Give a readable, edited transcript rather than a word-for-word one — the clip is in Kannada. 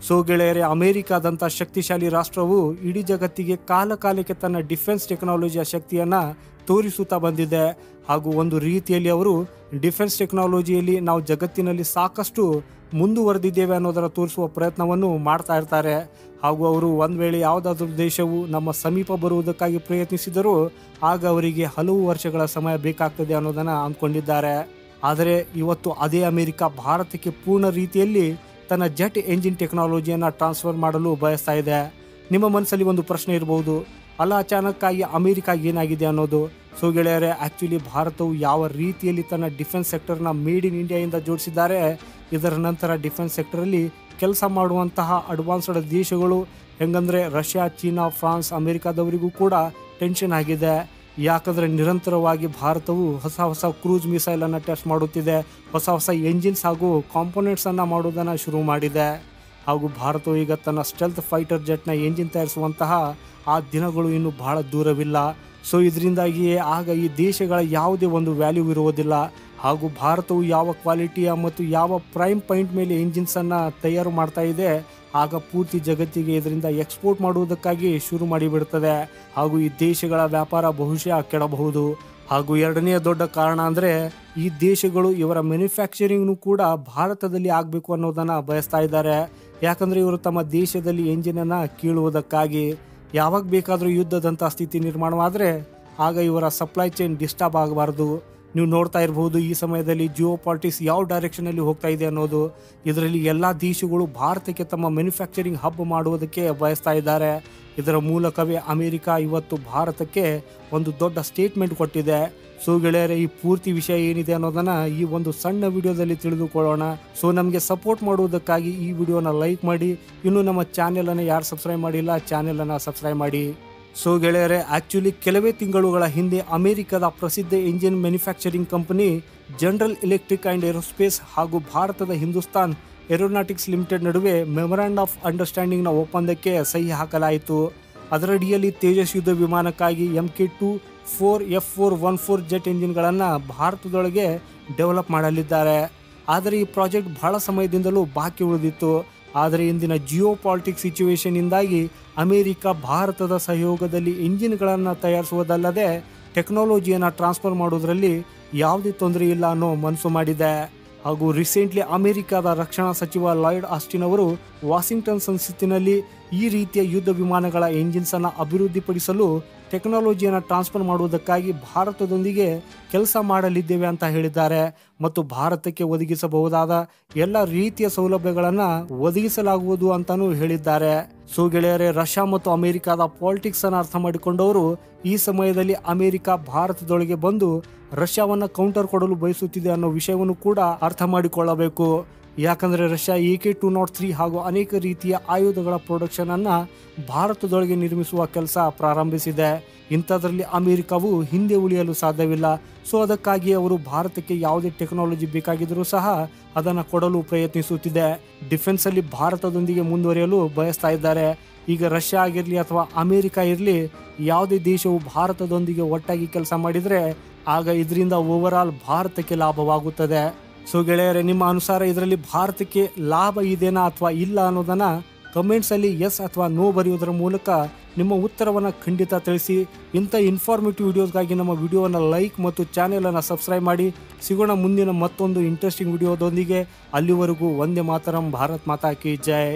ಸೊ ಗೆಳೆಯರೆ, ಅಮೆರಿಕಾದಂಥ ಶಕ್ತಿಶಾಲಿ ರಾಷ್ಟ್ರವು ಇಡೀ ಜಗತ್ತಿಗೆ ಕಾಲಕಾಲಕ್ಕೆ ತನ್ನ ಡಿಫೆನ್ಸ್ ಟೆಕ್ನಾಲಜಿಯ ಶಕ್ತಿಯನ್ನು ತೋರಿಸುತ್ತಾ ಬಂದಿದೆ. ಹಾಗೂ ಒಂದು ರೀತಿಯಲ್ಲಿ ಅವರು ಡಿಫೆನ್ಸ್ ಟೆಕ್ನಾಲಜಿಯಲ್ಲಿ ನಾವು ಜಗತ್ತಿನಲ್ಲಿ ಸಾಕಷ್ಟು ಮುಂದುವರೆದಿದ್ದೇವೆ ಅನ್ನೋದರ ತೋರಿಸುವ ಪ್ರಯತ್ನವನ್ನು ಮಾಡ್ತಾ ಇರ್ತಾರೆ. ಹಾಗೂ ಅವರು ಒಂದು ವೇಳೆ ಯಾವುದಾದ್ರೂ ದೇಶವು ನಮ್ಮ ಸಮೀಪ ಬರುವುದಕ್ಕಾಗಿ ಪ್ರಯತ್ನಿಸಿದರೂ ಆಗ ಅವರಿಗೆ ಹಲವು ವರ್ಷಗಳ ಸಮಯ ಬೇಕಾಗ್ತದೆ ಅನ್ನೋದನ್ನು ಅಂದ್ಕೊಂಡಿದ್ದಾರೆ. ಆದರೆ ಇವತ್ತು ಅದೇ ಅಮೆರಿಕ ಭಾರತಕ್ಕೆ ಪೂರ್ಣ ರೀತಿಯಲ್ಲಿ ತನ್ನ ಜೆಟ್ ಎಂಜಿನ್ ಟೆಕ್ನಾಲಜಿಯನ್ನು ಟ್ರಾನ್ಸ್ಫರ್ ಮಾಡಲು ಬಯಸ್ತಾ ಇದೆ. ನಿಮ್ಮ ಮನಸ್ಸಲ್ಲಿ ಒಂದು ಪ್ರಶ್ನೆ ಇರಬಹುದು, ಅಲ್ಲ ಅಚಾನಕ್ಕಾಗಿ ಅಮೆರಿಕ ಏನಾಗಿದೆ ಅನ್ನೋದು. ಸೊ ಗೆಳೆಯರೆ, ಆ್ಯಕ್ಚುಲಿ ಭಾರತವು ಯಾವ ರೀತಿಯಲ್ಲಿ ತನ್ನ ಡಿಫೆನ್ಸ್ ಸೆಕ್ಟರ್ನ ಮೇಡ್ ಇನ್ ಇಂಡಿಯಾದಿಂದ ಜೋಡಿಸಿದ್ದಾರೆ, ಇದರ ನಂತರ ಡಿಫೆನ್ಸ್ ಸೆಕ್ಟರಲ್ಲಿ ಕೆಲಸ ಮಾಡುವಂತಹ ಅಡ್ವಾನ್ಸ್ಡ್ ದೇಶಗಳು ಹೆಂಗಂದರೆ ರಷ್ಯಾ, ಚೀನಾ, ಫ್ರಾನ್ಸ್, ಅಮೆರಿಕಾದವರಿಗೂ ಕೂಡ ಟೆನ್ಷನ್ ಆಗಿದೆ. ಯಾಕಂದರೆ ನಿರಂತರವಾಗಿ ಭಾರತವು ಹೊಸ ಕ್ರೂಸ್ ಮಿಸೈಲನ್ನು ಟೆಸ್ಟ್ ಮಾಡುತ್ತಿದೆ, ಹೊಸ ಎಂಜಿನ್ಸ್ ಹಾಗೂ ಕಾಂಪೋನೆಂಟ್ಸನ್ನು ಮಾಡೋದನ್ನು ಶುರು ಮಾಡಿದೆ. ಹಾಗೂ ಭಾರತವು ಈಗ ತನ್ನ ಸ್ಟೆಲ್ತ್ ಫೈಟರ್ ಜೆಟ್ನ ಎಂಜಿನ್ ತಯಾರಿಸುವಂತಹ ಆ ದಿನಗಳು ಇನ್ನೂ ಬಹಳ ದೂರವಿಲ್ಲ. ಸೊ ಇದರಿಂದಾಗಿಯೇ ಆಗ ಈ ದೇಶಗಳ ಯಾವುದೇ ಒಂದು ವ್ಯಾಲ್ಯೂ ಇರುವುದಿಲ್ಲ. ಹಾಗೂ ಭಾರತವು ಯಾವ ಕ್ವಾಲಿಟಿಯ ಮತ್ತು ಯಾವ ಪ್ರೈಮ್ ಪಾಯಿಂಟ್ ಮೇಲೆ ಎಂಜಿನ್ಸನ್ನು ತಯಾರು ಮಾಡ್ತಾ ಇದೆ, ಆಗ ಪೂರ್ತಿ ಜಗತ್ತಿಗೆ ಇದರಿಂದ ಎಕ್ಸ್ಪೋರ್ಟ್ ಮಾಡುವುದಕ್ಕಾಗಿ ಶುರು ಮಾಡಿಬಿಡ್ತದೆ. ಹಾಗೂ ಈ ದೇಶಗಳ ವ್ಯಾಪಾರ ಬಹುಶಃ ಕೆಡಬಹುದು. ಹಾಗೂ ಎರಡನೆಯ ದೊಡ್ಡ ಕಾರಣ ಅಂದರೆ ಈ ದೇಶಗಳು ಇವರ ಮ್ಯಾನುಫ್ಯಾಕ್ಚರಿಂಗ್ನು ಕೂಡ ಭಾರತದಲ್ಲಿ ಆಗಬೇಕು ಅನ್ನೋದನ್ನು ಬಯಸ್ತಾ ಇದ್ದಾರೆ. ಯಾಕಂದರೆ ಇವರು ತಮ್ಮ ದೇಶದಲ್ಲಿ ಎಂಜಿನನ್ನು ಕೀಳುವುದಕ್ಕಾಗಿ ಯಾವಾಗ ಬೇಕಾದರೂ ಯುದ್ಧದಂಥ ಸ್ಥಿತಿ ನಿರ್ಮಾಣವಾದರೆ ಆಗ ಇವರ ಸಪ್ಲೈ ಚೈನ್ ಡಿಸ್ಟರ್ಬ್ ಆಗಬಾರ್ದು. ನೀವು ನೋಡ್ತಾ ಇರಬಹುದು ಈ ಸಮಯದಲ್ಲಿ ಜಿಯೋ ಪಾಲಿಟಿಕ್ಸ್ ಯಾವ ಡೈರೆಕ್ಷನಲ್ಲಿ ಹೋಗ್ತಾ ಇದೆ ಅನ್ನೋದು. ಇದರಲ್ಲಿ ಎಲ್ಲ ದೇಶಗಳು ಭಾರತಕ್ಕೆ ತಮ್ಮ ಮ್ಯಾನುಫ್ಯಾಕ್ಚರಿಂಗ್ ಹಬ್ ಮಾಡುವುದಕ್ಕೆ ಬಯಸ್ತಾ ಇದ್ದಾರೆ. ಇದರ ಮೂಲಕವೇ ಅಮೆರಿಕ ಇವತ್ತು ಭಾರತಕ್ಕೆ ಒಂದು ದೊಡ್ಡ ಸ್ಟೇಟ್ಮೆಂಟ್ ಕೊಟ್ಟಿದೆ. ಸೊ ಗೆಳೆಯರೆ, ಈ ಪೂರ್ತಿ ವಿಷಯ ಏನಿದೆ ಅನ್ನೋದನ್ನು ಈ ಒಂದು ಸಣ್ಣ ವಿಡಿಯೋದಲ್ಲಿ ತಿಳಿದುಕೊಳ್ಳೋಣ. ಸೊ ನಮಗೆ ಸಪೋರ್ಟ್ ಮಾಡುವುದಕ್ಕಾಗಿ ಈ ವಿಡಿಯೋನ ಲೈಕ್ ಮಾಡಿ, ಇನ್ನು ನಮ್ಮ ಚಾನೆಲನ್ನು ಯಾರು ಸಬ್ಸ್ಕ್ರೈಬ್ ಮಾಡಿಲ್ಲ ಚಾನೆಲನ್ನು ಸಬ್ಸ್ಕ್ರೈಬ್ ಮಾಡಿ. ಸೊ ಗೆಳೆಯರೆ, ಆ್ಯಕ್ಚುಲಿ ಕೆಲವೇ ತಿಂಗಳುಗಳ ಹಿಂದೆ ಅಮೆರಿಕದ ಪ್ರಸಿದ್ಧ engine manufacturing company general electric and aerospace ಹಾಗೂ ಭಾರತದ ಹಿಂದೂಸ್ತಾನ್ ಏರೋನಾಟಿಕ್ಸ್ ಲಿಮಿಟೆಡ್ ನಡುವೆ ಮೆಮೊರಾಂಡಮ್ ಆಫ್ ಅಂಡರ್ಸ್ಟ್ಯಾಂಡಿಂಗ್ನ ಒಪ್ಪಂದಕ್ಕೆ ಸಹಿ ಹಾಕಲಾಯಿತು. ಅದರಡಿಯಲ್ಲಿ ತೇಜಸ್ ಯುದ್ಧ ವಿಮಾನಕ್ಕಾಗಿ MK2 F414 ಜೆಟ್ ಎಂಜಿನ್ಗಳನ್ನು ಭಾರತದೊಳಗೆ ಡೆವಲಪ್ ಮಾಡಲಿದ್ದಾರೆ. ಆದರೆ ಈ ಪ್ರಾಜೆಕ್ಟ್ ಬಹಳ ಸಮಯದಿಂದಲೂ ಬಾಕಿ ಉಳಿದಿತ್ತು. ಆದರೆ ಇಂದಿನ ಜಿಯೋ ಪಾಲಿಟಿಕ್ಸ್ ಸಿಚುವೇಶನ್ನಿಂದಾಗಿ ಅಮೆರಿಕ ಭಾರತದ ಸಹಯೋಗದಲ್ಲಿ ಎಂಜಿನ್ಗಳನ್ನು ತಯಾರಿಸುವುದಲ್ಲದೆ ಟೆಕ್ನಾಲಜಿಯನ್ನು ಟ್ರಾನ್ಸ್ಫರ್ ಮಾಡೋದರಲ್ಲಿ ಯಾವುದೇ ತೊಂದರೆ ಇಲ್ಲ ಅನ್ನೋ ಮನಸ್ಸು ಮಾಡಿದೆ. ಹಾಗೂ ರೀಸೆಂಟ್ಲಿ ಅಮೆರಿಕದ ರಕ್ಷಣಾ ಸಚಿವ ಲಾಯ್ಡ್ ಆಸ್ಟಿನ್ ಅವರು ವಾಷಿಂಗ್ಟನ್ ಸಂಸತ್ತಿನಲ್ಲಿ ಈ ರೀತಿಯ ಯುದ್ಧ ವಿಮಾನಗಳ ಎಂಜಿನ್ಸನ್ನು ಅಭಿವೃದ್ಧಿಪಡಿಸಲು ಟೆಕ್ನಾಲಜಿಯನ್ನು ಟ್ರಾನ್ಸ್ಫರ್ ಮಾಡುವುದಕ್ಕಾಗಿ ಭಾರತದೊಂದಿಗೆ ಕೆಲಸ ಮಾಡಲಿದ್ದೇವೆ ಅಂತ ಹೇಳಿದ್ದಾರೆ. ಮತ್ತು ಭಾರತಕ್ಕೆ ಒದಗಿಸಬಹುದಾದ ಎಲ್ಲ ರೀತಿಯ ಸೌಲಭ್ಯಗಳನ್ನು ಒದಗಿಸಲಾಗುವುದು ಅಂತಾನೂ ಹೇಳಿದ್ದಾರೆ. ಸೊ ಗೆಳೆಯರೆ, ರಷ್ಯಾ ಮತ್ತು ಅಮೆರಿಕದ ಪಾಲಿಟಿಕ್ಸ್ ಅನ್ನು ಅರ್ಥ ಮಾಡಿಕೊಂಡವರು ಈ ಸಮಯದಲ್ಲಿ ಅಮೆರಿಕ ಭಾರತದೊಳಗೆ ಬಂದು ರಷ್ಯಾವನ್ನು ಕೌಂಟರ್ ಕೊಡಲು ಬಯಸುತ್ತಿದೆ ಅನ್ನೋ ವಿಷಯವನ್ನು ಕೂಡ ಅರ್ಥ ಮಾಡಿಕೊಳ್ಳಬೇಕು. ಯಾಕಂದರೆ ರಷ್ಯಾ AK-203 ಹಾಗೂ ಅನೇಕ ರೀತಿಯ ಆಯುಧಗಳ ಪ್ರೊಡಕ್ಷನ್ ಅನ್ನು ಭಾರತದೊಳಗೆ ನಿರ್ಮಿಸುವ ಕೆಲಸ ಪ್ರಾರಂಭಿಸಿದೆ. ಇಂಥದ್ರಲ್ಲಿ ಅಮೆರಿಕವು ಹಿಂದೆ ಉಳಿಯಲು ಸಾಧ್ಯವಿಲ್ಲ. ಸೊ ಅದಕ್ಕಾಗಿ ಅವರು ಭಾರತಕ್ಕೆ ಯಾವುದೇ ಟೆಕ್ನಾಲಜಿ ಬೇಕಾಗಿದ್ದರೂ ಸಹ ಅದನ್ನು ಕೊಡಲು ಪ್ರಯತ್ನಿಸುತ್ತಿದೆ. ಡಿಫೆನ್ಸಲ್ಲಿ ಭಾರತದೊಂದಿಗೆ ಮುಂದುವರಿಯಲು ಬಯಸ್ತಾ ಇದ್ದಾರೆ. ಈಗ ರಷ್ಯಾ ಆಗಿರಲಿ ಅಥವಾ ಅಮೆರಿಕ ಇರಲಿ, ಯಾವುದೇ ದೇಶವು ಭಾರತದೊಂದಿಗೆ ಒಟ್ಟಾಗಿ ಕೆಲಸ ಮಾಡಿದರೆ ಆಗ ಇದರಿಂದ ಓವರಾಲ್ ಭಾರತಕ್ಕೆ ಲಾಭವಾಗುತ್ತದೆ. ಸೊ ಗೆಳೆಯರೆ, ನಿಮ್ಮ ಅನುಸಾರ ಇದರಲ್ಲಿ ಭಾರತಕ್ಕೆ ಲಾಭ ಇದೆನಾ ಅಥವಾ ಇಲ್ಲ ಅನ್ನೋದನ್ನು ಕಮೆಂಟ್ಸಲ್ಲಿ ಎಸ್ ಅಥವಾ ನೋ ಬರೆಯುವುದರ ಮೂಲಕ ನಿಮ್ಮ ಉತ್ತರವನ್ನು ಖಂಡಿತ ತಿಳಿಸಿ. ಇಂಥ ಇನ್ಫಾರ್ಮೇಟಿವ್ ವಿಡಿಯೋಸ್ಗಾಗಿ ನಮ್ಮ ವಿಡಿಯೋವನ್ನು ಲೈಕ್ ಮತ್ತು ಚಾನೆಲನ್ನು ಸಬ್ಸ್ಕ್ರೈಬ್ ಮಾಡಿ. ಸಿಗೋಣ ಮುಂದಿನ ಮತ್ತೊಂದು ಇಂಟ್ರೆಸ್ಟಿಂಗ್ ವಿಡಿಯೋದೊಂದಿಗೆ. ಅಲ್ಲಿವರೆಗೂ ವಂದೇ ಮಾತರಂ, ಭಾರತ್ ಮಾತಾ ಕಿ ಜೈ.